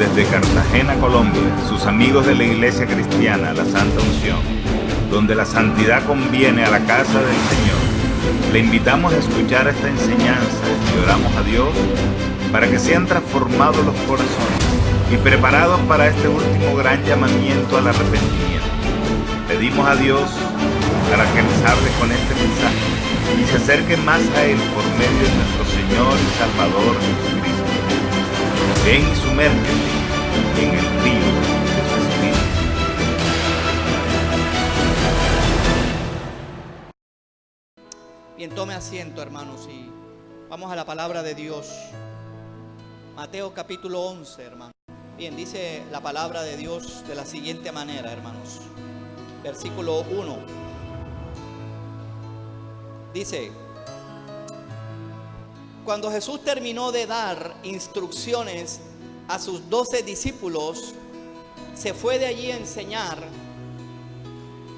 desde Cartagena, Colombia, sus amigos de la Iglesia Cristiana La Santa Unción, donde la santidad conviene a la casa del Señor, le invitamos a escuchar esta enseñanza y oramos a Dios para que sean transformados los corazones y preparados para este último gran llamamiento al arrepentimiento. Pedimos a Dios para que les hable con este mensaje y se acerquen más a Él por medio de nuestro Señor y Salvador Jesucristo. Ven y sumérgete en el río de su Espíritu. Bien, tome asiento, hermanos, y vamos a la palabra de Dios. Mateo capítulo 11, hermanos. Bien, dice la palabra de Dios de la siguiente manera, hermanos. Versículo 1. Dice: cuando Jesús terminó de dar instrucciones a sus 12 discípulos, se fue de allí a enseñar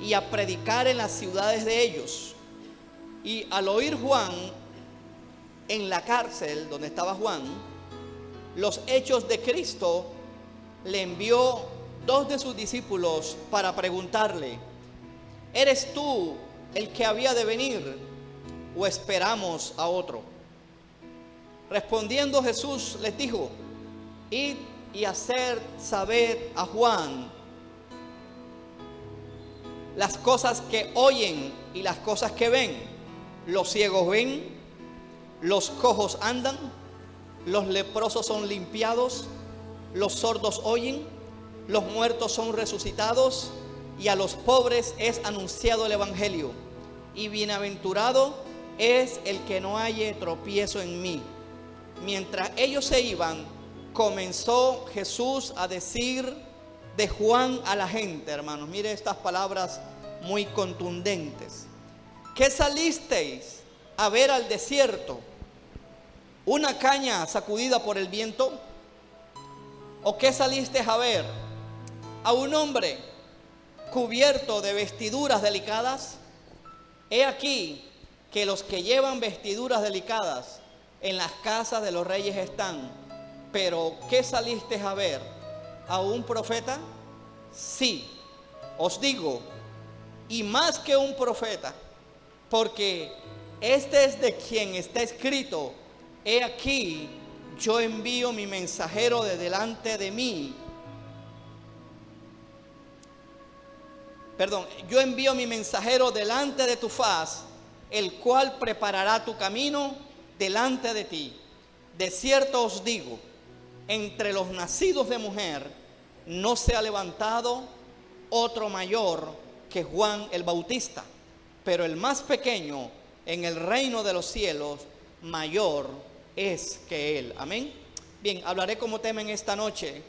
y a predicar en las ciudades de ellos. Y al oír Juan en la cárcel donde estaba Juan los hechos de Cristo, le envió 2 de sus discípulos para preguntarle: ¿eres tú el que había de venir o esperamos a otro? Respondiendo Jesús les dijo: id y hacer saber a Juan las cosas que oyen y las cosas que ven. Los ciegos ven, los cojos andan, los leprosos son limpiados, los sordos oyen, los muertos son resucitados, y a los pobres es anunciado el evangelio. Y bienaventurado es el que no halle tropiezo en mí. Mientras ellos se iban, comenzó Jesús a decir de Juan a la gente, hermanos. Mire estas palabras muy contundentes. ¿Qué salisteis a ver al desierto? ¿Una caña sacudida por el viento? ¿O qué salisteis a ver? ¿A un hombre cubierto de vestiduras delicadas? He aquí que los que llevan vestiduras delicadas en las casas de los reyes están. Pero ¿qué salisteis a ver? ¿A un profeta? Sí, os digo, y más que un profeta, porque este es de quien está escrito: he aquí, yo envío mi mensajero de delante de mí. Yo envío mi mensajero delante de tu faz, el cual preparará tu camino delante de ti. De cierto os digo, entre los nacidos de mujer no se ha levantado otro mayor que Juan el Bautista, pero el más pequeño en el reino de los cielos mayor es que él. Amén. Bien, hablaré como tema en esta noche.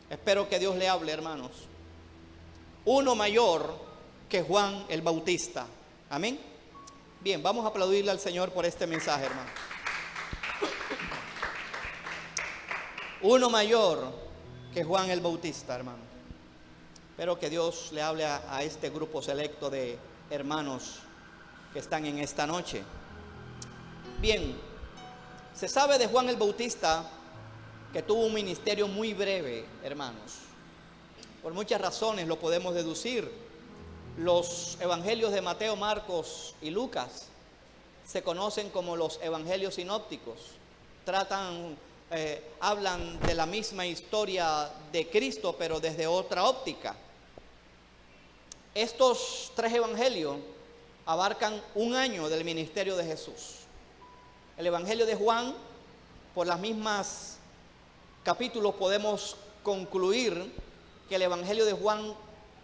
Espero que Dios le hable, hermanos. Uno mayor que Juan el Bautista. Amén. Bien, vamos a aplaudirle al Señor por este mensaje, hermano. Uno mayor que Juan el Bautista, hermano. Espero que Dios le hable a este grupo selecto de hermanos que están en esta noche. Bien, se sabe de Juan el Bautista que tuvo un ministerio muy breve, hermanos. Por muchas razones lo podemos deducir. Los evangelios de Mateo, Marcos y Lucas se conocen como los evangelios sinópticos. Hablan de la misma historia de Cristo, pero desde otra óptica. Estos 3 evangelios abarcan un año del ministerio de Jesús. El evangelio de Juan, por las mismas capítulos podemos concluir que el evangelio de Juan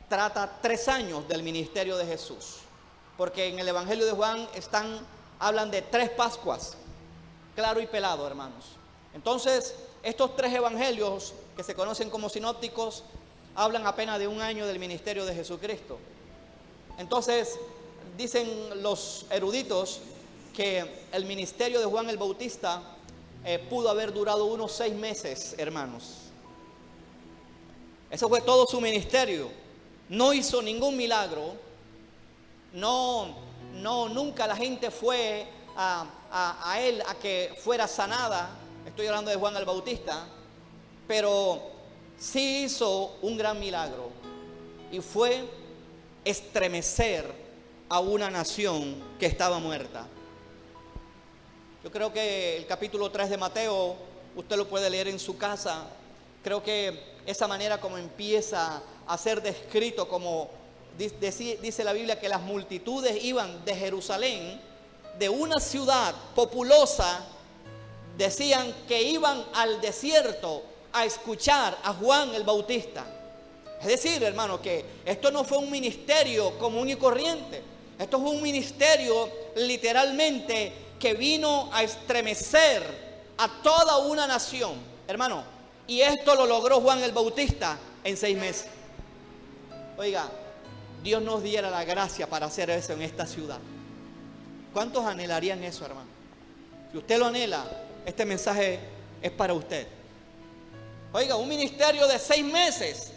trata 3 años del ministerio de Jesús, porque en el evangelio de Juan hablan de 3 Pascuas, claro y pelado, hermanos. Entonces, estos 3 evangelios que se conocen como sinópticos hablan apenas de un año del ministerio de Jesucristo. Entonces, dicen los eruditos que el ministerio de Juan el Bautista pudo haber durado unos 6 meses, hermanos. Eso fue todo su ministerio. No hizo ningún milagro. Nunca la gente fue a él a que fuera sanada. Estoy hablando de Juan el Bautista. Pero sí hizo un gran milagro, y fue estremecer a una nación que estaba muerta. Yo creo que el capítulo 3 de Mateo, usted lo puede leer en su casa. Creo que esa manera como empieza a ser descrito, como dice la Biblia, que las multitudes iban de Jerusalén, de una ciudad populosa, decían que iban al desierto a escuchar a Juan el Bautista. Es decir, hermano, que esto no fue un ministerio común y corriente. Esto es un ministerio literalmente que vino a estremecer a toda una nación, hermano. Y esto lo logró Juan el Bautista en 6 meses. Oiga, Dios nos diera la gracia para hacer eso en esta ciudad. ¿Cuántos anhelarían eso, hermano? Si usted lo anhela, este mensaje es para usted. Oiga, un ministerio de 6 meses,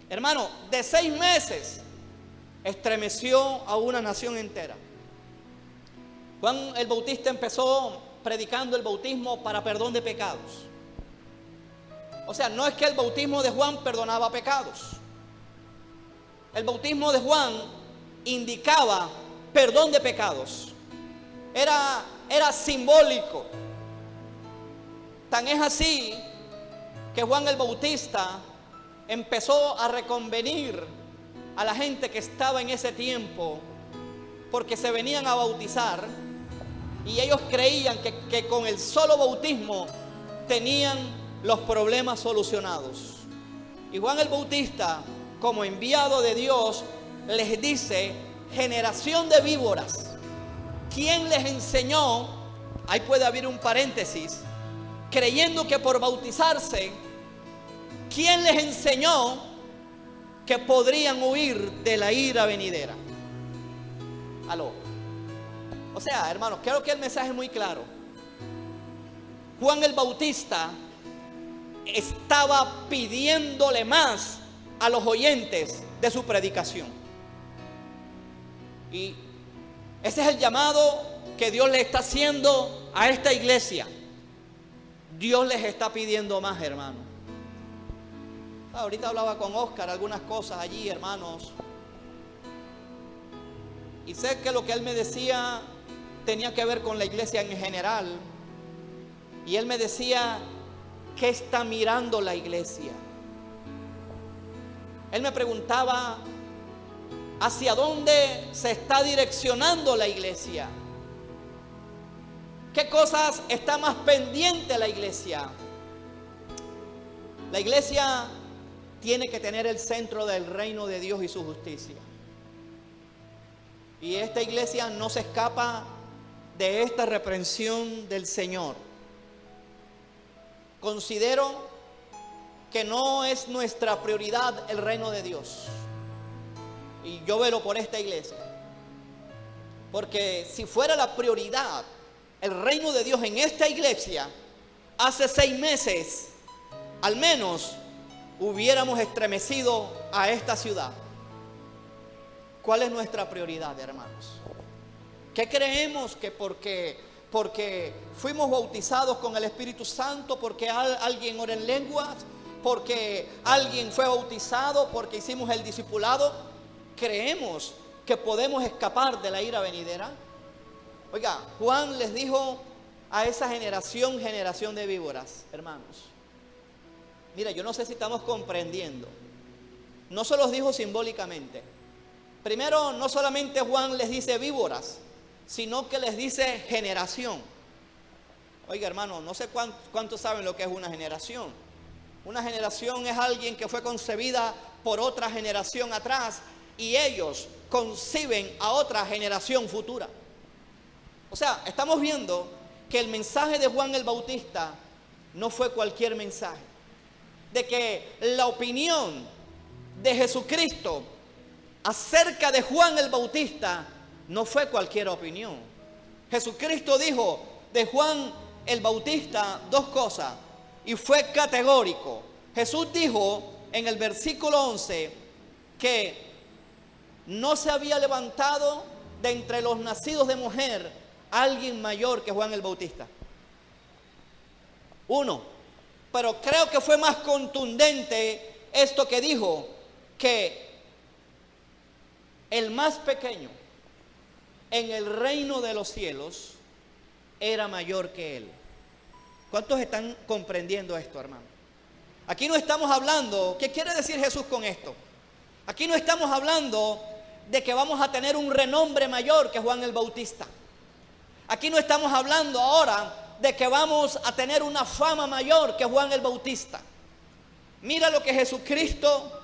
hermano, de 6 meses, estremeció a una nación entera. Juan el Bautista empezó predicando el bautismo para perdón de pecados. O sea, no es que el bautismo de Juan perdonaba pecados. El bautismo de Juan indicaba perdón de pecados. Era simbólico. Tan es así que Juan el Bautista empezó a reconvenir a la gente que estaba en ese tiempo, porque se venían a bautizar y ellos creían que con el solo bautismo tenían los problemas solucionados. Y Juan el Bautista, como enviado de Dios, les dice: generación de víboras, ¿quién les enseñó? Ahí puede haber un paréntesis, creyendo que por bautizarse, ¿quién les enseñó que podrían huir de la ira venidera? Aló. O sea, hermanos, creo que el mensaje es muy claro. Juan el Bautista estaba pidiéndole más a los oyentes de su predicación. Y ese es el llamado que Dios le está haciendo a esta iglesia. Dios les está pidiendo más, hermano. Ahorita hablaba con Oscar algunas cosas allí, hermanos, y sé que lo que él me decía tenía que ver con la iglesia en general. Y él me decía: ¿qué está mirando la iglesia? Él me preguntaba hacia dónde se está direccionando la iglesia. ¿Qué cosas está más pendiente la iglesia? La iglesia tiene que tener el centro del reino de Dios y su justicia. Y esta iglesia no se escapa de esta reprensión del Señor. Considero que no es nuestra prioridad el reino de Dios. Y yo velo por esta iglesia. Porque si fuera la prioridad el reino de Dios en esta iglesia, hace 6 meses, al menos, hubiéramos estremecido a esta ciudad. ¿Cuál es nuestra prioridad, hermanos? ¿Qué creemos que porque fuimos bautizados con el Espíritu Santo, porque alguien ora en lenguas, porque alguien fue bautizado, porque hicimos el discipulado, creemos que podemos escapar de la ira venidera? Oiga, Juan les dijo a esa generación de víboras, hermanos. Mira, yo no sé si estamos comprendiendo. No se los dijo simbólicamente. Primero, no solamente Juan les dice víboras, sino que les dice generación. Oiga, hermano, no sé cuántos saben lo que es una generación. Una generación es alguien que fue concebida por otra generación atrás y ellos conciben a otra generación futura. O sea, estamos viendo que el mensaje de Juan el Bautista no fue cualquier mensaje. De que la opinión de Jesucristo acerca de Juan el Bautista no fue cualquier opinión. Jesucristo dijo de Juan el Bautista 2 cosas y fue categórico. Jesús dijo en el versículo 11 que no se había levantado de entre los nacidos de mujer alguien mayor que Juan el Bautista. 1. Pero creo que fue más contundente esto que dijo, que el más pequeño en el reino de los cielos era mayor que él. ¿Cuántos están comprendiendo esto, hermano? Aquí no estamos hablando, ¿qué quiere decir Jesús con esto? Aquí no estamos hablando de que vamos a tener un renombre mayor que Juan el Bautista. Aquí no estamos hablando ahora de que vamos a tener una fama mayor que Juan el Bautista. Mira lo que Jesucristo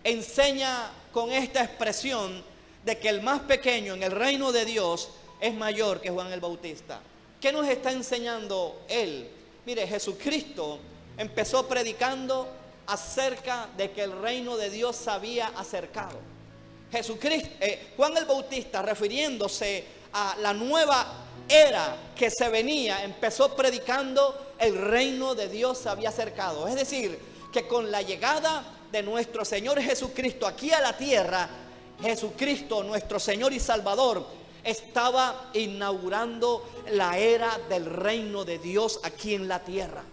enseña con esta expresión de que el más pequeño en el reino de Dios es mayor que Juan el Bautista. ¿Qué nos está enseñando él? Mire, Jesucristo empezó predicando acerca de que el reino de Dios se había acercado. Juan el Bautista, refiriéndose a la nueva era que se venía, empezó predicando el reino de Dios se había acercado. Es decir, que con la llegada de nuestro Señor Jesucristo aquí a la tierra, Jesucristo, nuestro Señor y Salvador, estaba inaugurando la era del reino de Dios aquí en la tierra.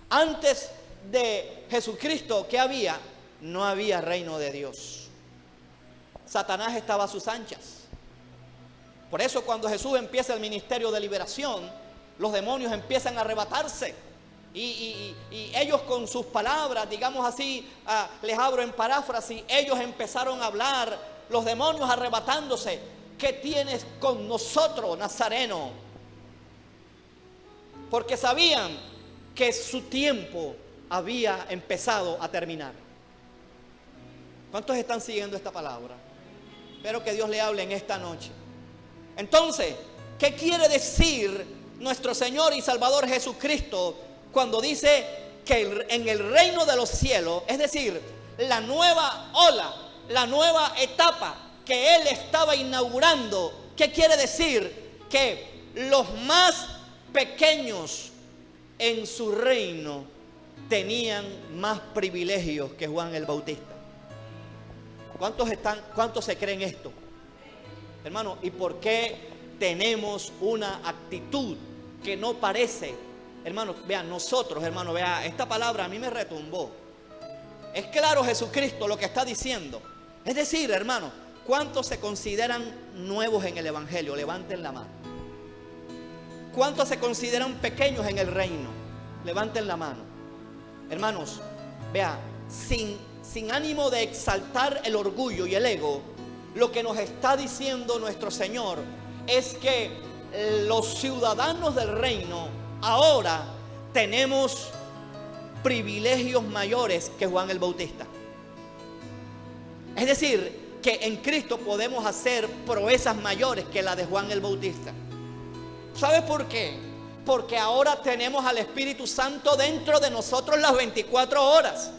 Antes de Jesucristo, ¿qué había? No había reino de Dios. Satanás estaba a sus anchas. Por eso cuando Jesús empieza el ministerio de liberación, los demonios empiezan a arrebatarse. Y ellos con sus palabras, digamos así, les abro en paráfrasis, ellos empezaron a hablar, los demonios arrebatándose. ¿Qué tienes con nosotros, Nazareno? Porque sabían que su tiempo había empezado a terminar. ¿Cuántos están siguiendo esta palabra? Espero que Dios le hable en esta noche. Entonces, ¿qué quiere decir nuestro Señor y Salvador Jesucristo cuando dice que en el reino de los cielos, es decir, la nueva ola, la nueva etapa que Él estaba inaugurando? ¿Qué quiere decir? Que los más pequeños en su reino tenían más privilegios que Juan el Bautista. ¿Cuántos se creen esto? Hermano, ¿y por qué tenemos una actitud que no parece? Hermano, vean, nosotros, hermano, vean, esta palabra a mí me retumbó. Es claro Jesucristo lo que está diciendo. Es decir, hermano, ¿cuántos se consideran nuevos en el Evangelio? Levanten la mano. ¿Cuántos se consideran pequeños en el reino? Levanten la mano. Hermanos, vea, sin ánimo de exaltar el orgullo y el ego, lo que nos está diciendo nuestro Señor es que los ciudadanos del reino ahora tenemos privilegios mayores que Juan el Bautista. Es decir, que en Cristo podemos hacer proezas mayores que la de Juan el Bautista. ¿Sabe por qué? Porque ahora tenemos al Espíritu Santo dentro de nosotros las 24 horas.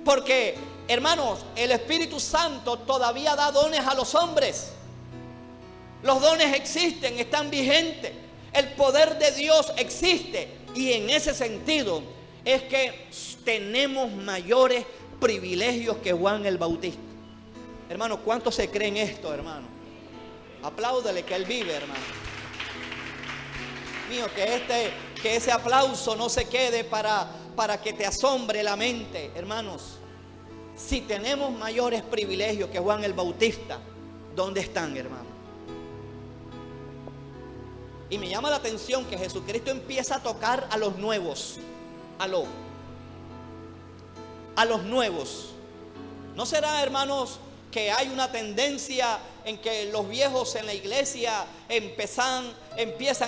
Porque, hermanos, el Espíritu Santo todavía da dones a los hombres. Los dones existen, están vigentes. El poder de Dios existe. Y en ese sentido es que tenemos mayores privilegios que Juan el Bautista. Hermano, ¿cuántos se creen esto, hermano? Apláudele que él vive, hermano. Mío, que ese aplauso no se quede para que te asombre la mente, hermanos. Si tenemos mayores privilegios que Juan el Bautista, ¿dónde están, hermano? Y me llama la atención que Jesucristo empieza a tocar a los nuevos. A los nuevos. ¿No será, hermanos, que hay una tendencia en que los viejos en la iglesia empiezan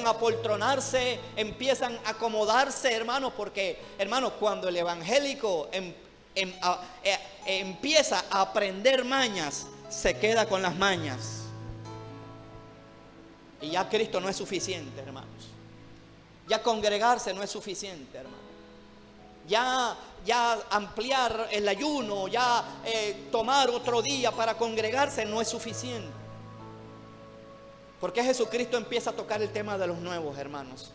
a poltronarse, empiezan a acomodarse, hermanos? Porque, hermanos, cuando el evangélico empieza a aprender mañas, se queda con las mañas. Y ya Cristo no es suficiente, hermanos. Ya congregarse no es suficiente, hermanos. Ya ampliar el ayuno, ya tomar otro día para congregarse no es suficiente. ¿Por qué Jesucristo empieza a tocar el tema de los nuevos, hermanos?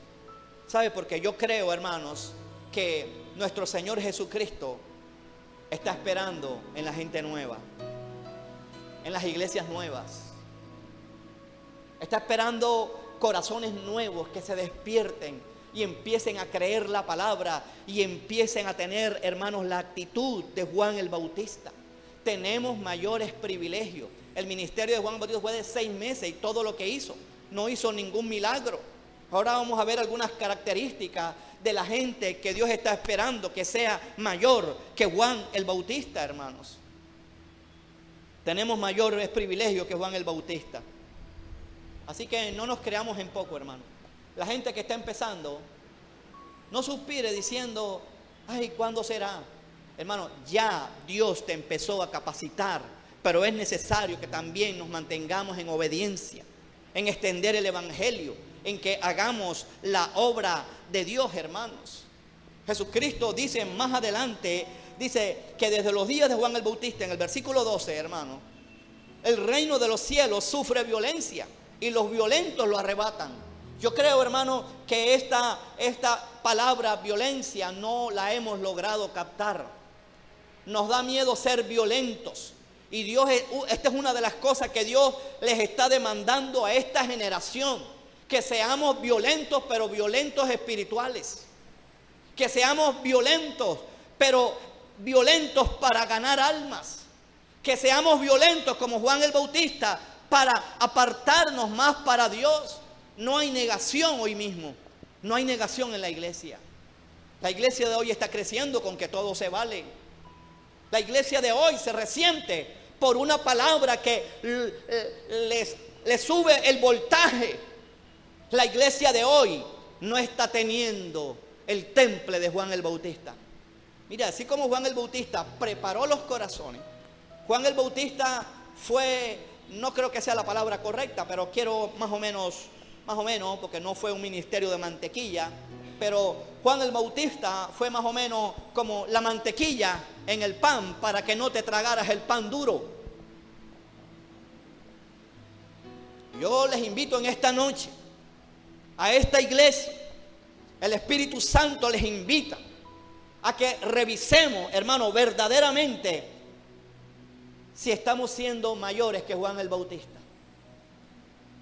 ¿Sabe? Porque yo creo, hermanos, que nuestro Señor Jesucristo está esperando en la gente nueva, en las iglesias nuevas. Está esperando corazones nuevos que se despierten y empiecen a creer la palabra y empiecen a tener, hermanos, la actitud de Juan el Bautista. Tenemos mayores privilegios. El ministerio de Juan el Bautista fue de 6 meses y todo lo que hizo, no hizo ningún milagro. Ahora vamos a ver algunas características de la gente que Dios está esperando que sea mayor que Juan el Bautista, hermanos. Tenemos mayores privilegios que Juan el Bautista. Así que no nos creamos en poco, hermano. La gente que está empezando, no suspire diciendo, ay, ¿cuándo será? Hermano, ya Dios te empezó a capacitar, pero es necesario que también nos mantengamos en obediencia, en extender el evangelio, en que hagamos la obra de Dios, hermanos. Jesucristo dice más adelante, dice que desde los días de Juan el Bautista, en el versículo 12, hermano, el reino de los cielos sufre violencia y los violentos lo arrebatan. Yo creo, hermano, que esta palabra violencia no la hemos logrado captar. Nos da miedo ser violentos. Y Dios, esta es una de las cosas que Dios les está demandando a esta generación. Que seamos violentos, pero violentos espirituales. Que seamos violentos, pero violentos para ganar almas. Que seamos violentos como Juan el Bautista para apartarnos más para Dios. No hay negación hoy mismo. No hay negación en la iglesia. La iglesia de hoy está creciendo con que todo se vale. La iglesia de hoy se resiente por una palabra que les sube el voltaje. La iglesia de hoy no está teniendo el temple de Juan el Bautista. Mira, así como Juan el Bautista preparó los corazones, Juan el Bautista fue, no creo que sea la palabra correcta, pero quiero más o menos, porque no fue un ministerio de mantequilla, pero Juan el Bautista fue más o menos como la mantequilla en el pan para que no te tragaras el pan duro. Yo les invito en esta noche a esta iglesia, el Espíritu Santo les invita a que revisemos, hermano, verdaderamente si estamos siendo mayores que Juan el Bautista.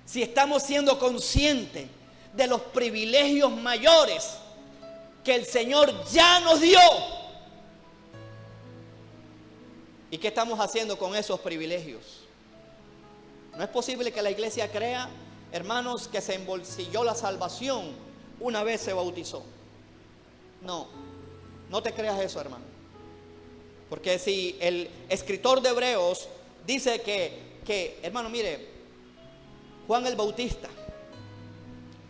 Si estamos siendo conscientes de los privilegios mayores que el Señor ya nos dio. ¿Y qué estamos haciendo con esos privilegios? No es posible que la iglesia crea, hermanos, que se embolsilló la salvación una vez se bautizó. No, no te creas eso, hermano. Porque si el escritor de Hebreos dice que hermano, mire, Juan el Bautista,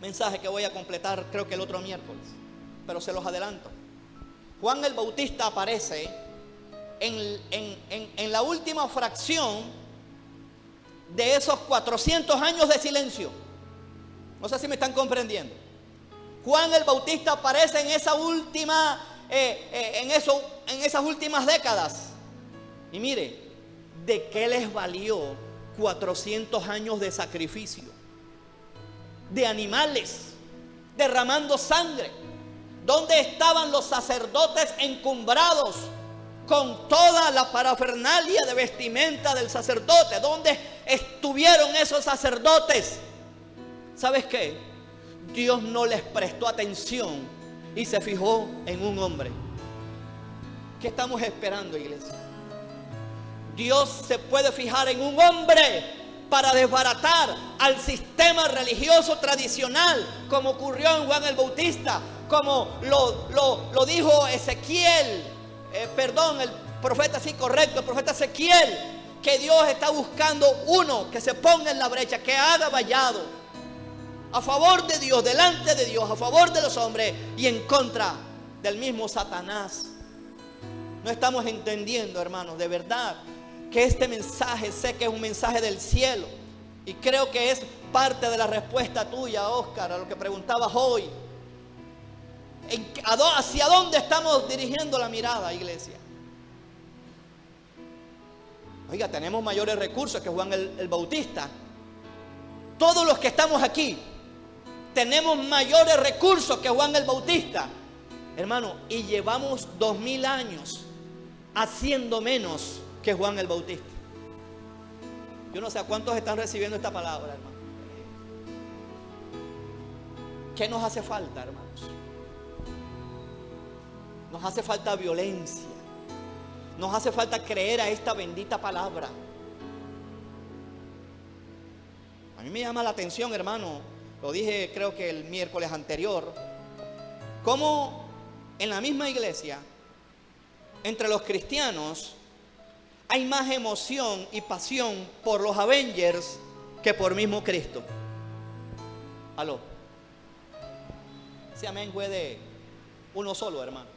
mensaje que voy a completar creo que el otro miércoles, pero se los adelanto. Juan el Bautista aparece en la última fracción de esos 400 años de silencio. No sé si me están comprendiendo. Juan el Bautista aparece en esa última, en esas últimas décadas. Y mire, ¿de qué les valió 400 años de sacrificio? De animales, derramando sangre. ¿Dónde estaban los sacerdotes encumbrados con toda la parafernalia de vestimenta del sacerdote? ¿Dónde estuvieron esos sacerdotes? ¿Sabes qué? Dios no les prestó atención y se fijó en un hombre. ¿Qué estamos esperando, iglesia? Dios se puede fijar en un hombre para desbaratar al sistema religioso tradicional, como ocurrió en Juan el Bautista, como lo dijo Ezequiel, el profeta, sí, correcto, el profeta Ezequiel, que Dios está buscando uno que se ponga en la brecha, que haga vallado a favor de Dios, delante de Dios, a favor de los hombres y en contra del mismo Satanás. No estamos entendiendo, hermanos, de verdad que este mensaje, sé que es un mensaje del cielo y creo que es parte de la respuesta tuya, Oscar, a lo que preguntabas hoy. ¿Hacia dónde estamos dirigiendo la mirada, iglesia? Oiga, tenemos mayores recursos que Juan el Bautista. Todos los que estamos aquí tenemos mayores recursos que Juan el Bautista, hermano, y llevamos 2000 años haciendo menos que Juan el Bautista. Yo no sé a cuántos están recibiendo esta palabra, hermano. ¿Qué nos hace falta, hermanos? Nos hace falta violencia. Nos hace falta creer a esta bendita palabra. A mí me llama la atención, hermano, lo dije creo que el miércoles anterior, cómo en la misma iglesia, entre los cristianos, hay más emoción y pasión por los Avengers que por mismo Cristo. Aló. Ese amén fue de uno solo, hermano.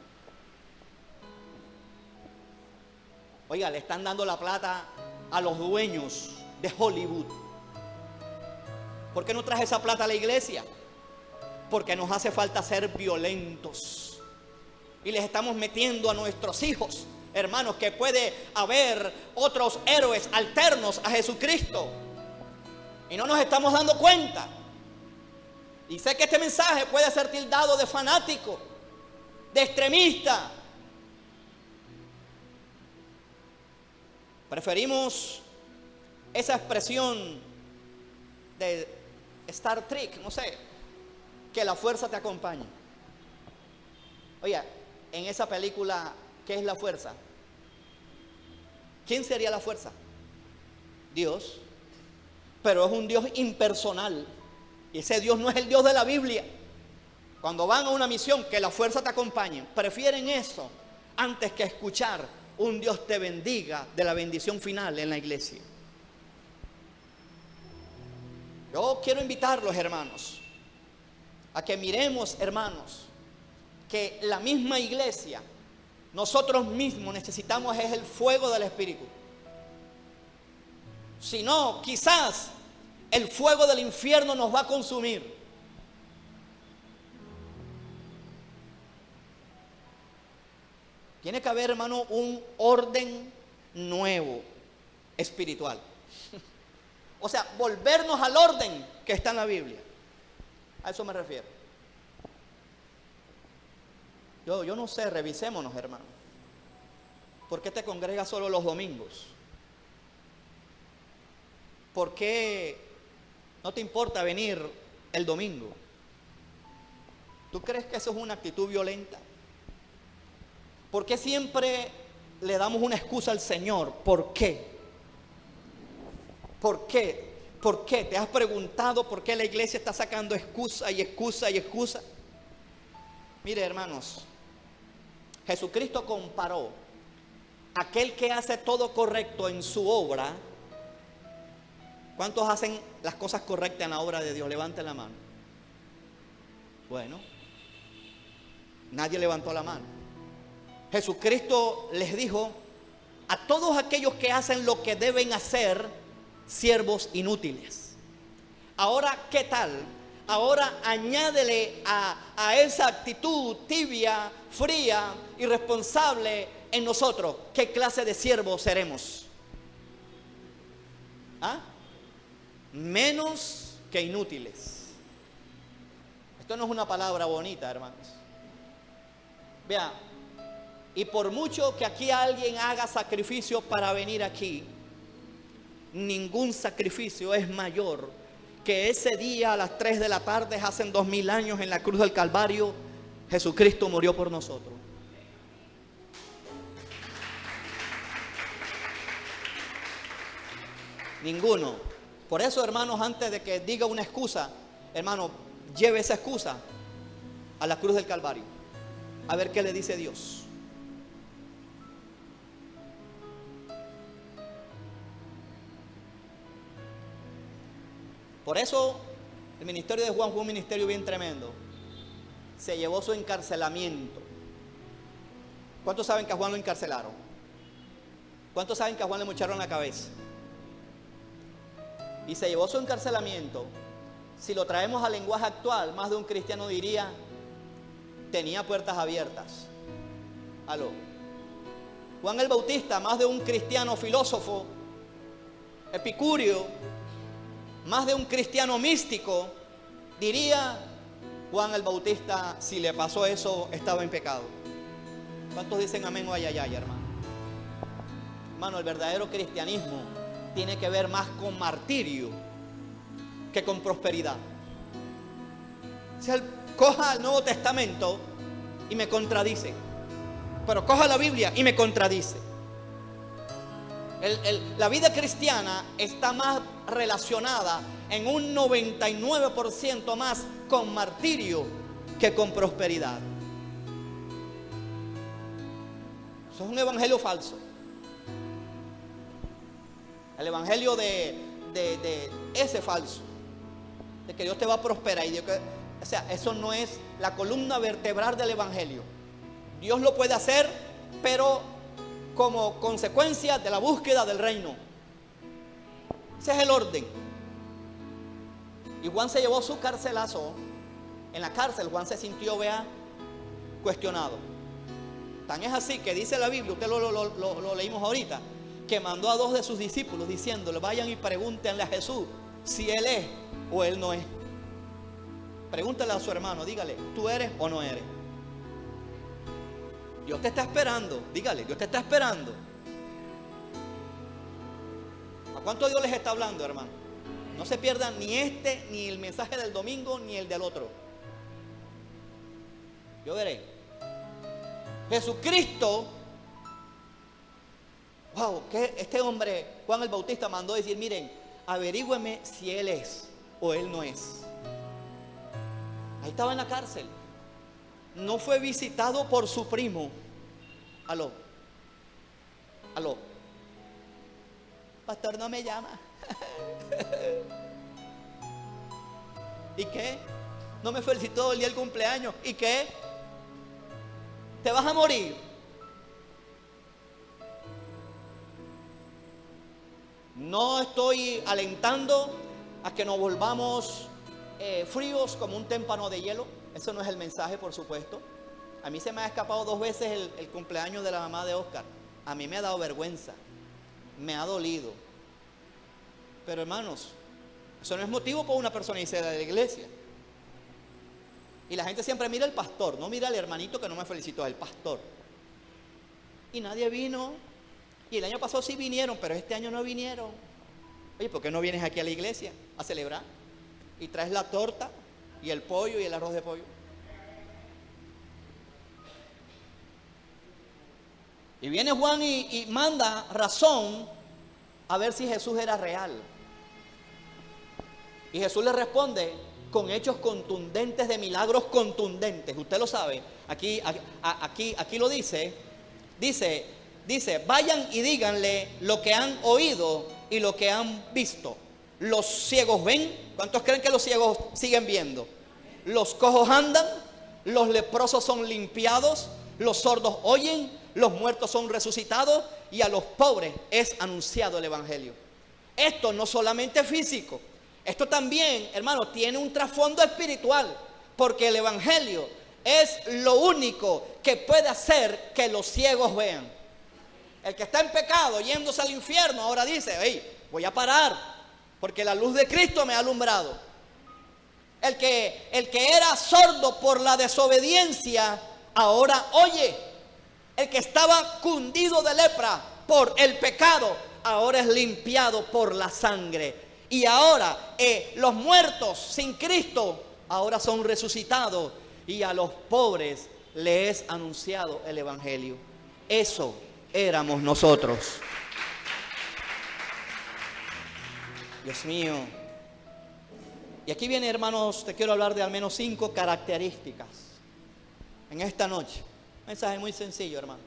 Oiga, le están dando la plata a los dueños de Hollywood. ¿Por qué no traje esa plata a la iglesia? Porque nos hace falta ser violentos. Y les estamos metiendo a nuestros hijos, hermanos, que puede haber otros héroes alternos a Jesucristo. Y no nos estamos dando cuenta. Y sé que este mensaje puede ser tildado de fanático, de extremista. Preferimos esa expresión de Star Trek, no sé, que la fuerza te acompañe. Oye, en esa película, ¿qué es la fuerza? ¿Quién sería la fuerza? Dios. Pero es un Dios impersonal. Y ese Dios no es el Dios de la Biblia. Cuando van a una misión, que la fuerza te acompañe, prefieren eso antes que escuchar un Dios te bendiga de la bendición final en la iglesia. Yo quiero invitarlos, hermanos, a que miremos, hermanos, que la misma iglesia, nosotros mismos necesitamos es el fuego del Espíritu. Si no, quizás el fuego del infierno nos va a consumir. Tiene que haber, hermano, un orden nuevo espiritual. O sea, volvernos al orden que está en la Biblia. A eso me refiero. Yo no sé, revisémonos, hermano. ¿Por qué te congregas solo los domingos? ¿Por qué no te importa venir el domingo? ¿Tú crees que eso es una actitud violenta? ¿Por qué siempre le damos una excusa al Señor? ¿Por qué? ¿Por qué? ¿Por qué? ¿Te has preguntado por qué la iglesia está sacando excusa y excusa y excusa? Mire, hermanos, Jesucristo comparó aquel que hace todo correcto en su obra. ¿Cuántos hacen las cosas correctas en la obra de Dios? Levanten la mano. Bueno, nadie levantó la mano. Jesucristo les dijo a todos aquellos que hacen lo que deben hacer, siervos inútiles. Ahora, ¿qué tal? Ahora añádele a esa actitud tibia, fría, irresponsable en nosotros. ¿Qué clase de siervos seremos? ¿Ah? Menos que inútiles. Esto no es una palabra bonita, hermanos. Vea, y por mucho que aquí alguien haga sacrificio para venir aquí, ningún sacrificio es mayor que ese día a las 3 de la tarde, hace 2000 años, en la cruz del Calvario, Jesucristo murió por nosotros. Ninguno. Por eso, hermanos, antes de que diga una excusa, hermano, lleve esa excusa a la cruz del Calvario. A ver qué le dice Dios. Por eso el ministerio de Juan fue un ministerio bien tremendo. Se llevó su encarcelamiento. ¿Cuántos saben que a Juan lo encarcelaron? ¿Cuántos saben que a Juan le mocharon la cabeza? Y se llevó su encarcelamiento. Si lo traemos al lenguaje actual, más de un cristiano diría: tenía puertas abiertas. Aló. Juan el Bautista, más de un cristiano filósofo, epicúreo, más de un cristiano místico, diría: Juan el Bautista, si le pasó eso, estaba en pecado. ¿Cuántos dicen amén o ay, ay, ay, hermano? Hermano, el verdadero cristianismo tiene que ver más con martirio que con prosperidad. Si él coja el Nuevo Testamento y me contradice, pero coja la Biblia y me contradice. La vida cristiana está más relacionada en un 99% más con martirio que con prosperidad. Eso es un evangelio falso. El evangelio de ese falso, de que Dios te va a prosperar y Dios o sea, eso no es la columna vertebral del evangelio. Dios lo puede hacer, pero como consecuencia de la búsqueda del reino. Ese es el orden. Y Juan se llevó su carcelazo. En la cárcel Juan se sintió, vea, cuestionado. Tan es así que dice la Biblia, usted lo leímos ahorita, que mandó a 2 de sus discípulos diciéndole: vayan y pregúntenle a Jesús si Él es o Él no es. Pregúntale a su hermano, dígale, ¿tú eres o no eres? Dios te está esperando, dígale, Dios te está esperando. ¿A cuánto Dios les está hablando, hermano? No se pierdan ni ni el mensaje del domingo, ni el del otro. Yo veré. Jesucristo, wow, que este hombre, Juan el Bautista, mandó decir: miren, averígüeme si Él es o Él no es. Ahí estaba en la cárcel. No fue visitado por su primo. Aló. Pastor, no me llama. ¿Y qué? No me felicitó el día del cumpleaños. ¿Y qué? ¿Te vas a morir? No estoy alentando a que nos volvamos fríos como un témpano de hielo. Eso no es el mensaje, por supuesto. A mí se me ha escapado 2 veces el cumpleaños de la mamá de Oscar. A mí me ha dado vergüenza, me ha dolido. Pero hermanos, eso no es motivo para una persona irse de la iglesia. Y la gente siempre mira al pastor, no mira al hermanito que no me felicitó, al pastor. Y nadie vino. Y el año pasado sí vinieron, pero este año no vinieron. Oye, ¿por qué no vienes aquí a la iglesia a celebrar? Y traes la torta y el pollo y el arroz de pollo. Y viene Juan y manda razón a ver si Jesús era real. Y Jesús le responde con hechos contundentes, de milagros contundentes. Usted lo sabe. Aquí lo dice. Dice, vayan y díganle lo que han oído y lo que han visto. Los ciegos ven. ¿Cuántos creen que los ciegos siguen viendo? Los cojos andan, los leprosos son limpiados, los sordos oyen, los muertos son resucitados y a los pobres es anunciado el evangelio. Esto no solamente es físico, esto también, hermano, tiene un trasfondo espiritual, porque el evangelio es lo único que puede hacer que los ciegos vean. El que está en pecado, yéndose al infierno, ahora dice: hey, voy a parar, porque la luz de Cristo me ha alumbrado. El que era sordo por la desobediencia, ahora oye. El que estaba cundido de lepra por el pecado, ahora es limpiado por la sangre. Y ahora los muertos sin Cristo, ahora son resucitados. Y a los pobres les es anunciado el evangelio. Eso éramos nosotros. Dios mío. Y aquí viene, hermanos, te quiero hablar de al menos 5 características en esta noche. Un mensaje muy sencillo, hermano.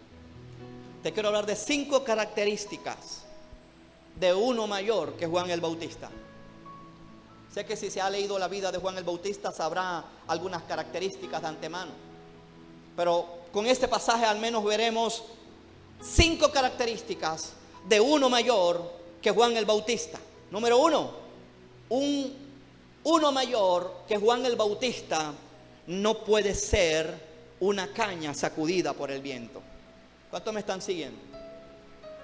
Te quiero hablar de 5 características de uno mayor que Juan el Bautista. Sé que si se ha leído la vida de Juan el Bautista sabrá algunas características de antemano, pero con este pasaje al menos veremos 5 características de uno mayor que Juan el Bautista. Número 1, uno mayor que Juan el Bautista no puede ser una caña sacudida por el viento. ¿Cuántos me están siguiendo?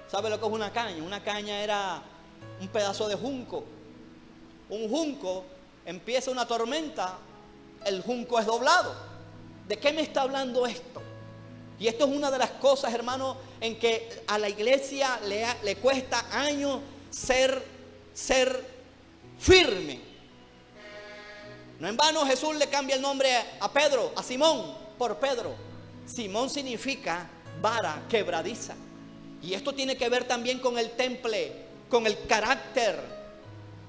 ¿Sabe lo que es una caña? Una caña era un pedazo de junco. Un junco, empieza una tormenta, el junco es doblado. ¿De qué me está hablando esto? Y esto es una de las cosas, hermano, en que a la iglesia le cuesta años ser firme. No en vano Jesús le cambia el nombre a Pedro, a Simón, por Pedro. Simón significa vara quebradiza. Y esto tiene que ver también con el temple, con el carácter.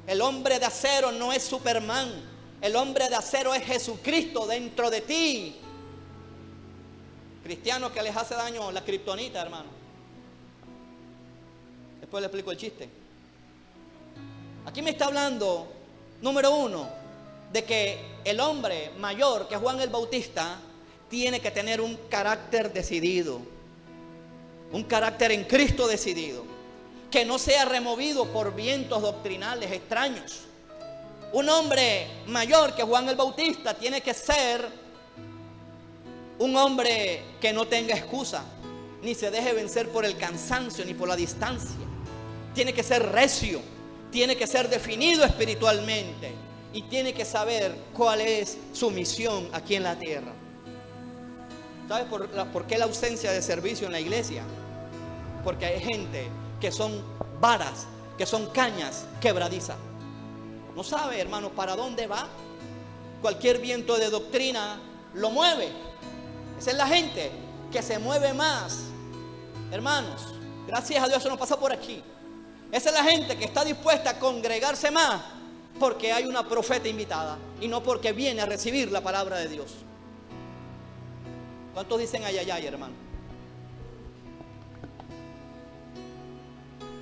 El hombre de acero no es Superman. El hombre de acero es Jesucristo dentro de ti. Cristianos que les hace daño la kriptonita, hermano. Después le explico el chiste. Aquí me está hablando, número uno, de que el hombre mayor que Juan el Bautista tiene que tener un carácter decidido. Un carácter en Cristo decidido. Que no sea removido por vientos doctrinales extraños. Un hombre mayor que Juan el Bautista tiene que ser un hombre que no tenga excusa, ni se deje vencer por el cansancio, ni por la distancia. Tiene que ser recio, tiene que ser definido espiritualmente y tiene que saber cuál es su misión aquí en la tierra. ¿Sabes por qué la ausencia de servicio en la iglesia? Porque hay gente que son varas, que son cañas quebradizas. No sabe, hermano, para dónde va. Cualquier viento de doctrina lo mueve. Esa es la gente que se mueve más. Hermanos, gracias a Dios eso no pasa por aquí. Esa es la gente que está dispuesta a congregarse más porque hay una profeta invitada y no porque viene a recibir la palabra de Dios. ¿Cuántos dicen ay, ay, ay, hermano?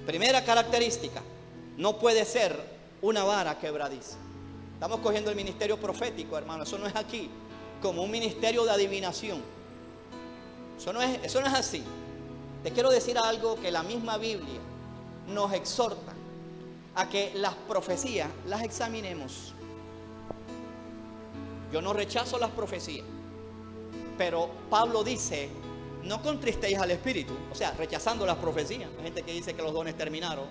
Primera característica, no puede ser una vara quebradiza. Estamos cogiendo el ministerio profético, hermano. Eso no es aquí como un ministerio de adivinación. Eso no es así. Te quiero decir algo que la misma Biblia nos exhorta a que las profecías las examinemos. Yo no rechazo las profecías, pero Pablo dice: no contristéis al Espíritu. O sea, rechazando las profecías. Hay gente que dice que los dones terminaron.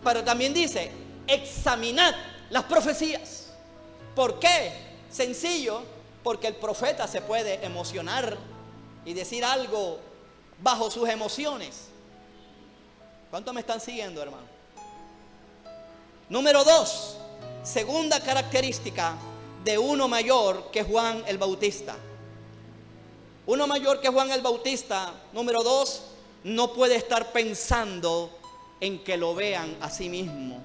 Pero también dice: examinad las profecías. ¿Por qué? Sencillo, porque el profeta se puede emocionar y decir algo bajo sus emociones. ¿Cuántos me están siguiendo, hermano? Número 2, segunda característica de uno mayor que Juan el Bautista. Uno mayor que Juan el Bautista, número 2, no puede estar pensando en que lo vean a sí mismo.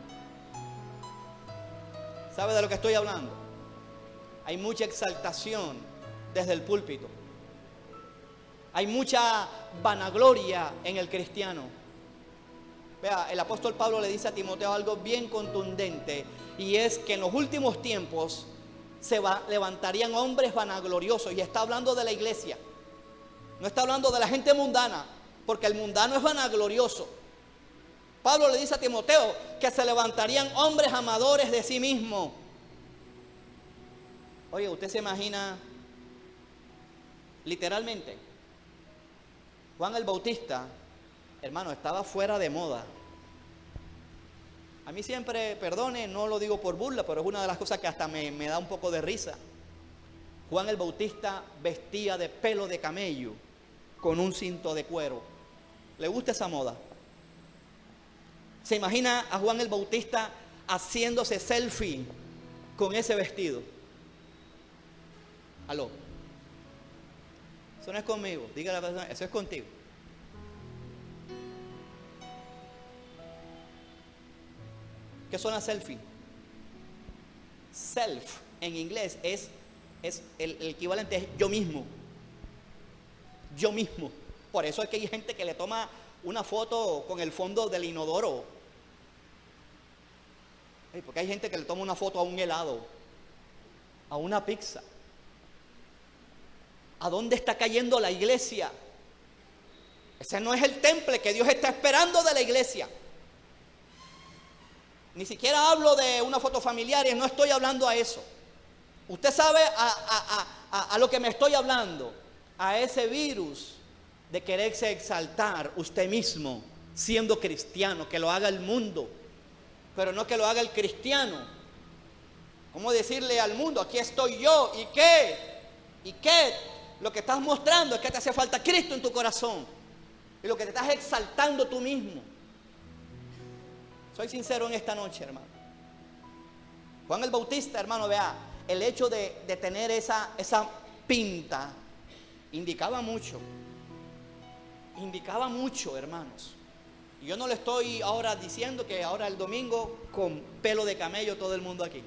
¿Sabe de lo que estoy hablando? Hay mucha exaltación desde el púlpito. Hay mucha vanagloria en el cristiano. Vea, el apóstol Pablo le dice a Timoteo algo bien contundente, y es que en los últimos tiempos levantarían hombres vanagloriosos, y está hablando de la iglesia. No está hablando de la gente mundana, porque el mundano es vanaglorioso. Pablo le dice a Timoteo que se levantarían hombres amadores de sí mismos. Oye, ¿usted se imagina literalmente? Juan el Bautista, hermano, estaba fuera de moda. A mí siempre, perdone, no lo digo por burla, pero es una de las cosas que hasta me da un poco de risa. Juan el Bautista vestía de pelo de camello con un cinto de cuero. ¿Le gusta esa moda? ¿Se imagina a Juan el Bautista haciéndose selfie con ese vestido? Aló. Eso no es conmigo. Dígale a la persona, eso es contigo. ¿Qué son las selfie? Self en inglés es el equivalente es yo mismo. Yo mismo. Por eso es que hay gente que le toma una foto con el fondo del inodoro. Porque hay gente que le toma una foto a un helado, a una pizza. ¿A dónde está cayendo la iglesia? Ese no es el temple que Dios está esperando de la iglesia. Ni siquiera hablo de una foto familiar, y no estoy hablando a eso. Usted sabe a lo que me estoy hablando, a ese virus de quererse exaltar usted mismo siendo cristiano, que lo haga el mundo, pero no que lo haga el cristiano. ¿Cómo decirle al mundo, aquí estoy yo? ¿Y qué? ¿Y qué? Lo que estás mostrando es que te hace falta Cristo en tu corazón, y lo que te estás exaltando tú mismo. Eso Soy sincero en esta noche, hermano. Juan el Bautista, hermano, vea, el hecho de tener esa pinta indicaba mucho, hermanos. Y yo no le estoy ahora diciendo que ahora el domingo con pelo de camello todo el mundo aquí.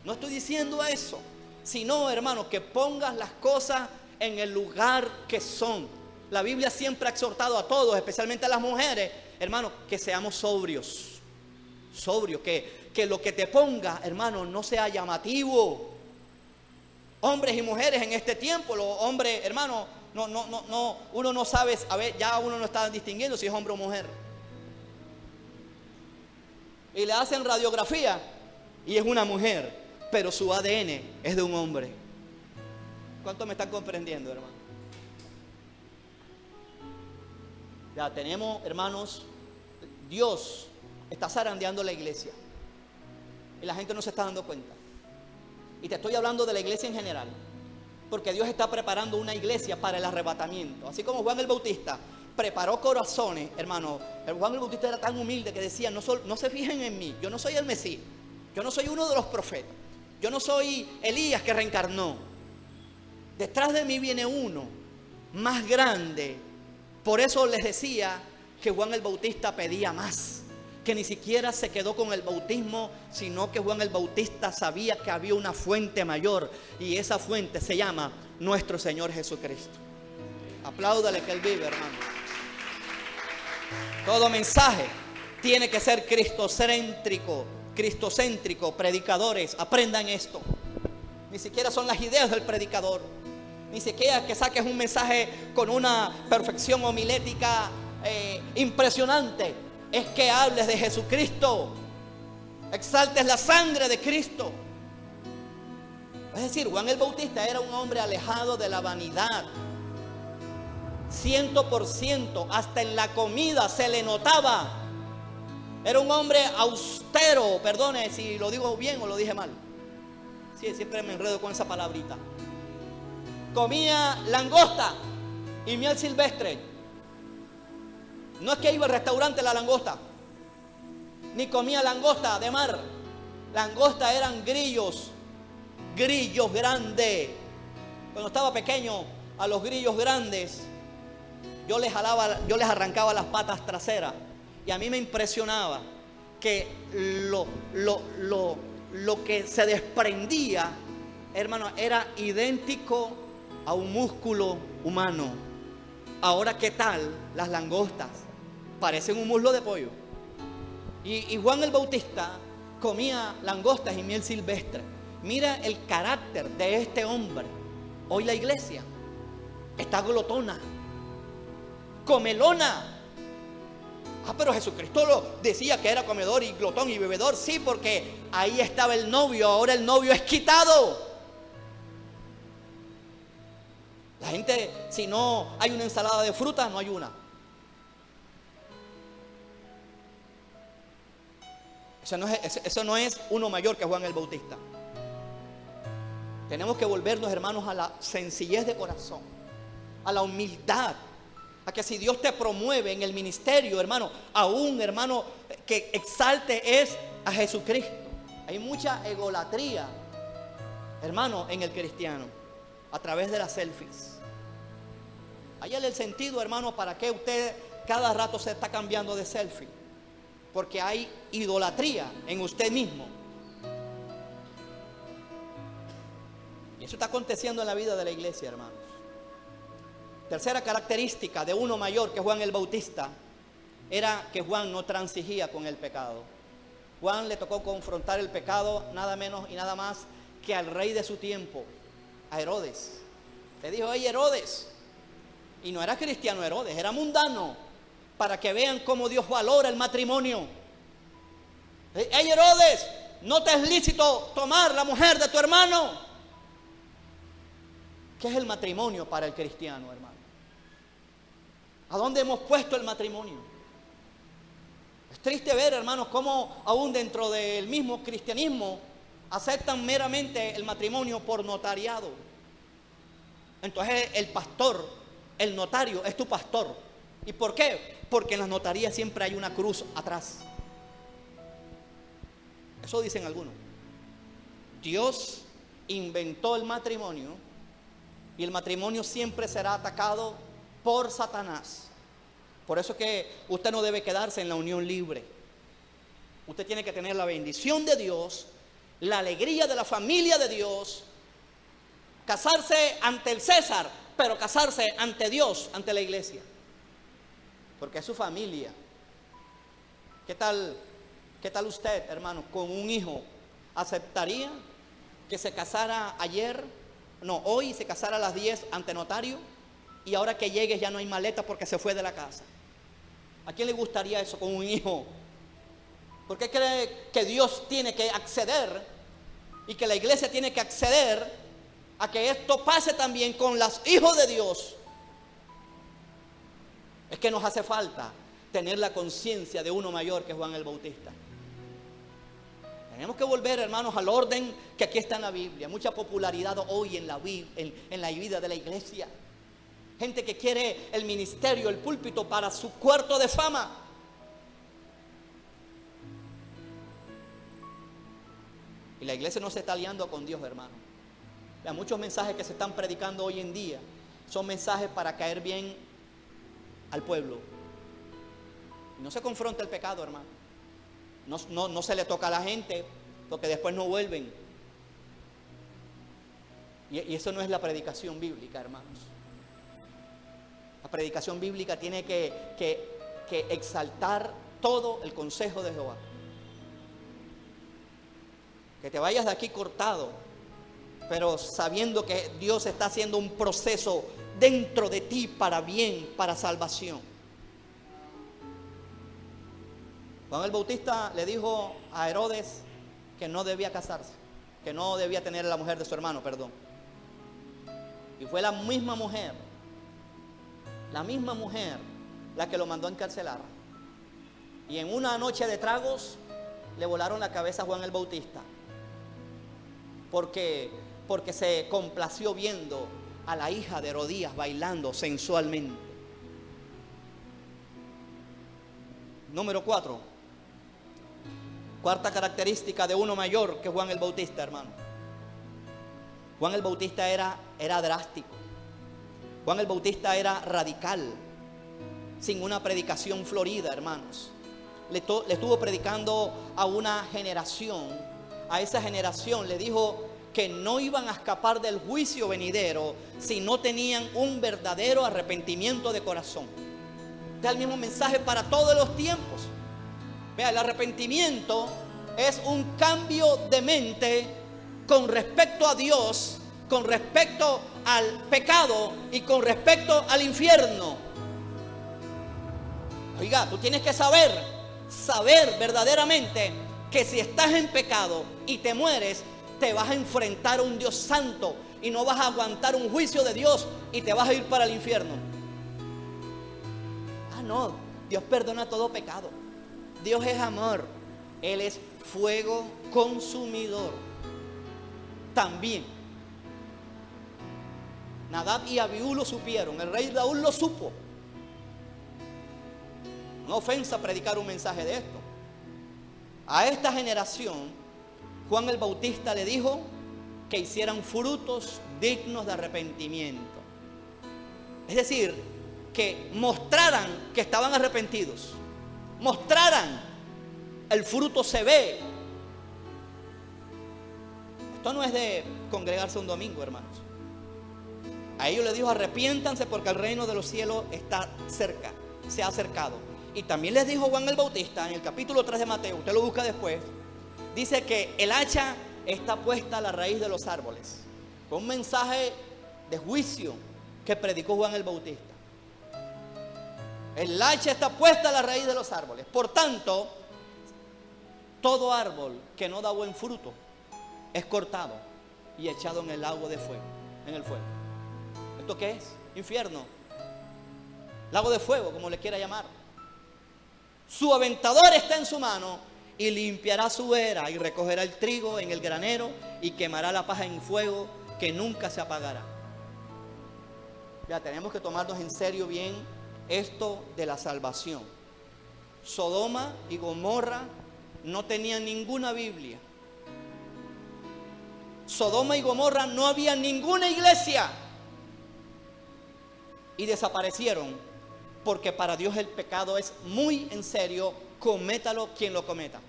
No estoy diciendo eso, sino, hermano, que pongas las cosas en el lugar que son. La Biblia siempre ha exhortado a todos, especialmente a las mujeres, hermano, que seamos sobrios, que lo que te ponga, hermano, no sea llamativo. Hombres y mujeres en este tiempo, los hombres, hermano, uno no sabe, a ver, ya uno no está distinguiendo si es hombre o mujer. Y le hacen radiografía y es una mujer, pero su ADN es de un hombre. ¿Cuántos me están comprendiendo, hermano? Ya tenemos, hermanos, Dios está zarandeando la iglesia y la gente no se está dando cuenta. Y te estoy hablando de la iglesia en general, porque Dios está preparando una iglesia para el arrebatamiento. Así como Juan el Bautista preparó corazones, hermano. Juan el Bautista era tan humilde que decía, no se fijen en mí, yo no soy el Mesías, yo no soy uno de los profetas, yo no soy Elías que reencarnó. Detrás de mí viene uno más grande. Por eso les decía que Juan el Bautista pedía más, que ni siquiera se quedó con el bautismo, sino que Juan el Bautista sabía que había una fuente mayor, y esa fuente se llama nuestro Señor Jesucristo. Apláudale que Él vive, hermano. Todo mensaje tiene que ser cristocéntrico. Predicadores, aprendan esto. Ni siquiera son las ideas del predicador, ni siquiera que saques un mensaje con una perfección homilética impresionante. Es que hables de Jesucristo, exaltes la sangre de Cristo. Es decir, Juan el Bautista era un hombre alejado de la vanidad, 100%, hasta en la comida se le notaba. Era un hombre austero, perdone si lo digo bien o lo dije mal. Sí, siempre me enredo con esa palabrita. Comía langosta y miel silvestre. No es que iba al restaurante la langosta, ni comía langosta de mar. Langosta eran grillos grandes. Cuando estaba pequeño, a los grillos grandes yo les arrancaba las patas traseras, y a mí me impresionaba que lo que se desprendía, hermano, era idéntico a un músculo humano. Ahora, ¿qué tal las langostas? Parecen un muslo de pollo. Y Juan el Bautista comía langostas y miel silvestre. Mira el carácter de este hombre. Hoy la iglesia está glotona, comelona. Pero Jesucristo lo decía que era comedor y glotón y bebedor. Sí, porque ahí estaba el novio. Ahora el novio es quitado. La gente, si no hay una ensalada de frutas, no hay una. Eso no es uno mayor que Juan el Bautista. Tenemos que volvernos, hermanos, a la sencillez de corazón, a la humildad, a que si Dios te promueve en el ministerio, hermano, aún, hermano, que exalte es a Jesucristo. Hay mucha egolatría, hermano, en el cristiano, a través de las selfies. Háyale el sentido, hermano, para que usted cada rato se está cambiando de selfie. Porque hay idolatría en usted mismo. Y eso está aconteciendo en la vida de la iglesia, hermanos. Tercera característica de uno mayor que Juan el Bautista era que Juan no transigía con el pecado. Juan le tocó confrontar el pecado nada menos y nada más que al rey de su tiempo, a Herodes. Le dijo: hey, Herodes. Y no era cristiano Herodes, era mundano. Para que vean cómo Dios valora el matrimonio. Hey, Herodes, no te es lícito tomar la mujer de tu hermano. ¿Qué es el matrimonio para el cristiano, hermano? ¿A dónde hemos puesto el matrimonio? Es triste ver, hermanos, cómo aún dentro del mismo cristianismo aceptan meramente el matrimonio por notariado. Entonces el pastor, el notario, es tu pastor. ¿Y por qué? Porque en las notarías siempre hay una cruz atrás. Eso dicen algunos. Dios inventó el matrimonio y el matrimonio siempre será atacado por Satanás. Por eso es que usted no debe quedarse en la unión libre. Usted tiene que tener la bendición de Dios, la alegría de la familia de Dios, casarse ante el César, pero casarse ante Dios, ante la iglesia, porque es su familia. ¿Qué tal usted, hermano, con un hijo? ¿Aceptaría que se casara hoy se casara a las 10 ante notario y ahora que llegue ya no hay maleta porque se fue de la casa? ¿A quién le gustaría eso con un hijo? ¿Por qué cree que Dios tiene que acceder y que la iglesia tiene que acceder a que esto pase también con los hijos de Dios? Es que nos hace falta tener la conciencia de uno mayor que Juan el Bautista. Tenemos que volver, hermanos, al orden que aquí está en la Biblia. Mucha popularidad hoy en la vida de la iglesia. Gente que quiere el ministerio, el púlpito para su cuarto de fama. Y la iglesia no se está aliando con Dios, hermano. Muchos mensajes que se están predicando hoy en día son mensajes para caer bien al pueblo. Y no se confronta el pecado, hermano. No se le toca a la gente porque después no vuelven. Y eso no es la predicación bíblica, hermanos. La predicación bíblica tiene que exaltar todo el consejo de Jehová. Que te vayas de aquí cortado, pero sabiendo que Dios está haciendo un proceso dentro de ti para bien, para salvación. Juan el Bautista le dijo a Herodes que no debía casarse, que no debía tener a la mujer de su hermano, perdón. Y fue la misma mujer la que lo mandó a encarcelar. Y en una noche de tragos le volaron la cabeza a Juan el Bautista. Porque se complació viendo a la hija de Herodías bailando sensualmente. Número 4. Cuarta característica de uno mayor que Juan el Bautista, hermano. Juan el Bautista era drástico. Juan el Bautista era radical, sin una predicación florida, hermanos. Le estuvo predicando a una generación. A esa generación le dijo que no iban a escapar del juicio venidero si no tenían un verdadero arrepentimiento de corazón. Este es el mismo mensaje para todos los tiempos. Vea, el arrepentimiento es un cambio de mente con respecto a Dios, con respecto al pecado y con respecto al infierno. Oiga, tú tienes que saber verdaderamente que si estás en pecado y te mueres, te vas a enfrentar a un Dios santo y no vas a aguantar un juicio de Dios y te vas a ir para el infierno. No, Dios perdona todo pecado. Dios es amor. Él es fuego consumidor. También Nadab y Abiú lo supieron. El rey Daúl lo supo. No ofensa predicar un mensaje de esto. A esta generación Juan el Bautista le dijo que hicieran frutos dignos de arrepentimiento. Es decir, que mostraran que estaban arrepentidos. Mostraran, el fruto se ve. Esto no es de congregarse un domingo, hermanos. A ellos les dijo: arrepiéntanse porque el reino de los cielos está cerca, se ha acercado. Y también les dijo Juan el Bautista en el capítulo 3 de Mateo, usted lo busca después, dice que el hacha está puesta a la raíz de los árboles. Fue un mensaje de juicio que predicó Juan el Bautista. El hacha está puesta a la raíz de los árboles. Por tanto, todo árbol que no da buen fruto es cortado y echado en el lago de fuego, en el fuego. ¿Esto qué es? Infierno. Lago de fuego, como le quiera llamar. Su aventador está en su mano y limpiará su era y recogerá el trigo en el granero y quemará la paja en fuego que nunca se apagará. Ya tenemos que tomarnos en serio bien esto de la salvación. Sodoma y Gomorra no tenían ninguna Biblia. Sodoma y Gomorra no había ninguna iglesia. Y desaparecieron, porque para Dios el pecado es muy en serio, cométalo quien lo cometa.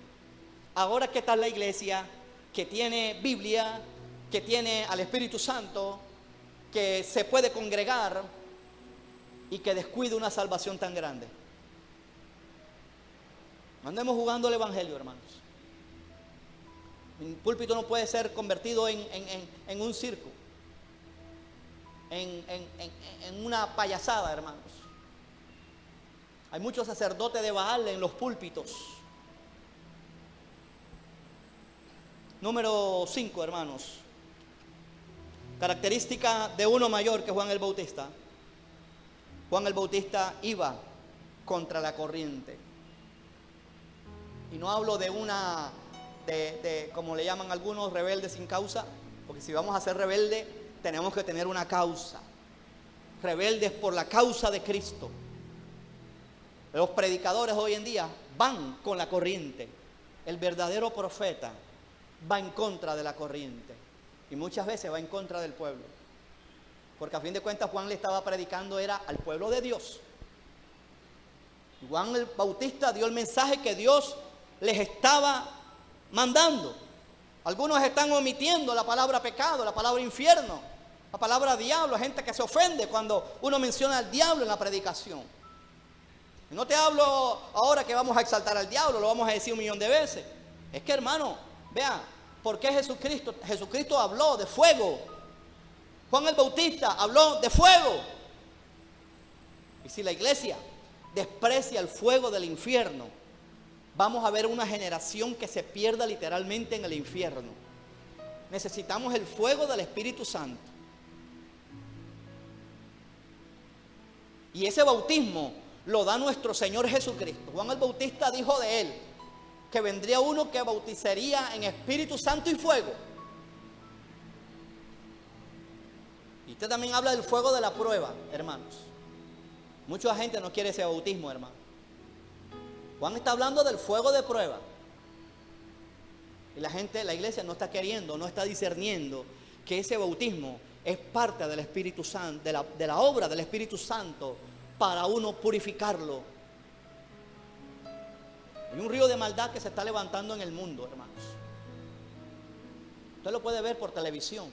Ahora, ¿qué tal la iglesia que tiene Biblia, que tiene al Espíritu Santo, que se puede congregar y que descuide una salvación tan grande? No andemos jugando el evangelio, hermanos. Un púlpito no puede ser convertido en un circo, en una payasada, hermanos. Hay muchos sacerdotes de Baal en los púlpitos. Número 5, hermanos. Característica de uno mayor que Juan el Bautista. Juan el Bautista iba contra la corriente. Y no hablo de una, como le llaman algunos, rebelde sin causa. Porque si vamos a ser rebeldes, tenemos que tener una causa. Rebeldes por la causa de Cristo. Los predicadores hoy en día van con la corriente. El verdadero profeta va en contra de la corriente. Y muchas veces va en contra del pueblo. Porque a fin de cuentas Juan le estaba predicando era al pueblo de Dios. Juan el Bautista dio el mensaje que Dios les estaba mandando. Algunos están omitiendo la palabra pecado, la palabra infierno, la palabra diablo. Hay gente que se ofende cuando uno menciona al diablo en la predicación. Y no te hablo ahora que vamos a exaltar al diablo, lo vamos a decir 1.000.000 de veces. Es que, hermano, vean, ¿por qué Jesucristo? Jesucristo habló de fuego. Juan el Bautista habló de fuego. Y si la iglesia desprecia el fuego del infierno, vamos a ver una generación que se pierda literalmente en el infierno. Necesitamos el fuego del Espíritu Santo. Y ese bautismo lo da nuestro Señor Jesucristo. Juan el Bautista dijo de él que vendría uno que bautizaría en Espíritu Santo y fuego. Y usted también habla del fuego de la prueba, hermanos. Mucha gente no quiere ese bautismo, hermano. Juan está hablando del fuego de prueba. Y la iglesia no está queriendo, no está discerniendo que ese bautismo es parte del Espíritu Santo, de la obra del Espíritu Santo para uno purificarlo. Hay un río de maldad que se está levantando en el mundo, hermanos. Usted lo puede ver por televisión.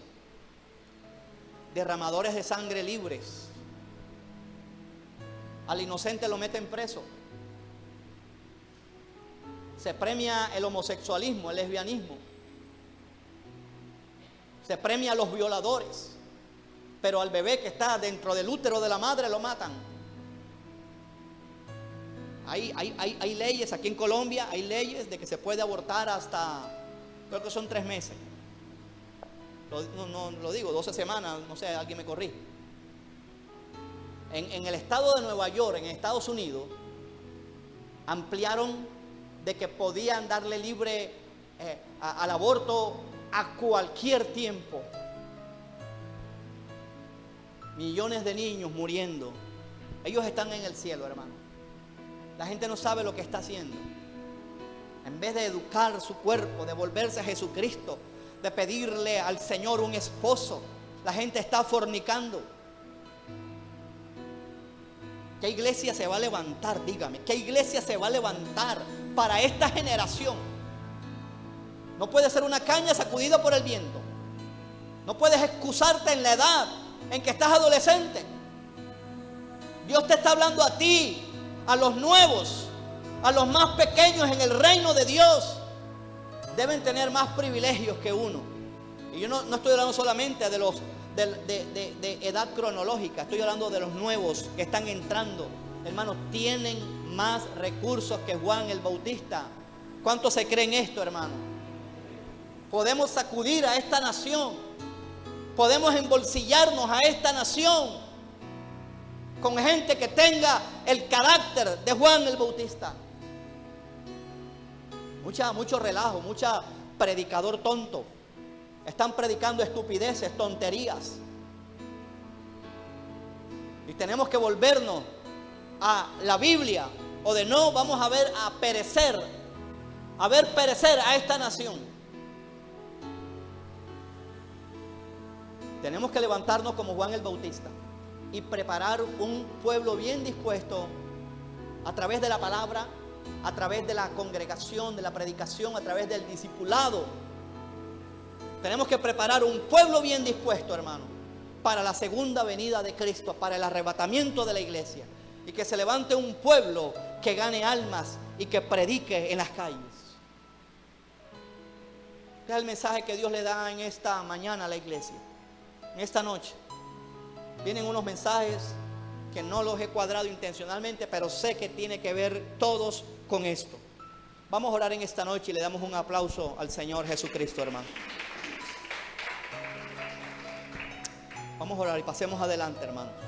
Derramadores de sangre libres. Al inocente lo meten preso. Se premia el homosexualismo, el lesbianismo. Se premia a los violadores. Pero al bebé que está dentro del útero de la madre lo matan. Hay leyes aquí en Colombia, hay leyes de que se puede abortar hasta, creo que son 3 meses. No lo digo, 12 semanas, no sé, alguien me corrige. En el estado de Nueva York, en Estados Unidos, ampliaron de que podían darle libre al aborto a cualquier tiempo. Millones de niños muriendo. Ellos están en el cielo, hermano. La gente no sabe lo que está haciendo. En vez de educar su cuerpo, de volverse a Jesucristo, de pedirle al Señor un esposo, la gente está fornicando. ¿Qué iglesia se va a levantar? Dígame, ¿qué iglesia se va a levantar para esta generación? No puede ser una caña sacudida por el viento. No puedes excusarte en la edad en que estás adolescente. Dios te está hablando a ti, a los nuevos, a los más pequeños en el reino de Dios. Deben tener más privilegios que uno. Y yo no estoy hablando solamente de los de edad cronológica. Estoy hablando de los nuevos que están entrando. Hermanos, tienen más recursos que Juan el Bautista. ¿Cuántos se creen esto, hermano? Podemos sacudir a esta nación. Podemos embolsillarnos a esta nación con gente que tenga el carácter de Juan el Bautista. Mucho relajo, mucha predicador tonto. Están predicando estupideces, tonterías. Y tenemos que volvernos a la Biblia, o de no vamos a ver a perecer a ver perecer a esta nación. Tenemos que levantarnos como Juan el Bautista y preparar un pueblo bien dispuesto a través de la palabra, a través de la congregación, de la predicación, a través del discipulado. Tenemos que preparar un pueblo bien dispuesto, hermano, para la segunda venida de Cristo, para el arrebatamiento de la iglesia. Y que se levante un pueblo que gane almas y que predique en las calles. Este es el mensaje que Dios le da en esta mañana a la iglesia. En esta noche vienen unos mensajes que no los he cuadrado intencionalmente, pero sé que tiene que ver todos con esto. Vamos a orar en esta noche y le damos un aplauso al Señor Jesucristo, hermano. Vamos a orar y pasemos adelante, hermano.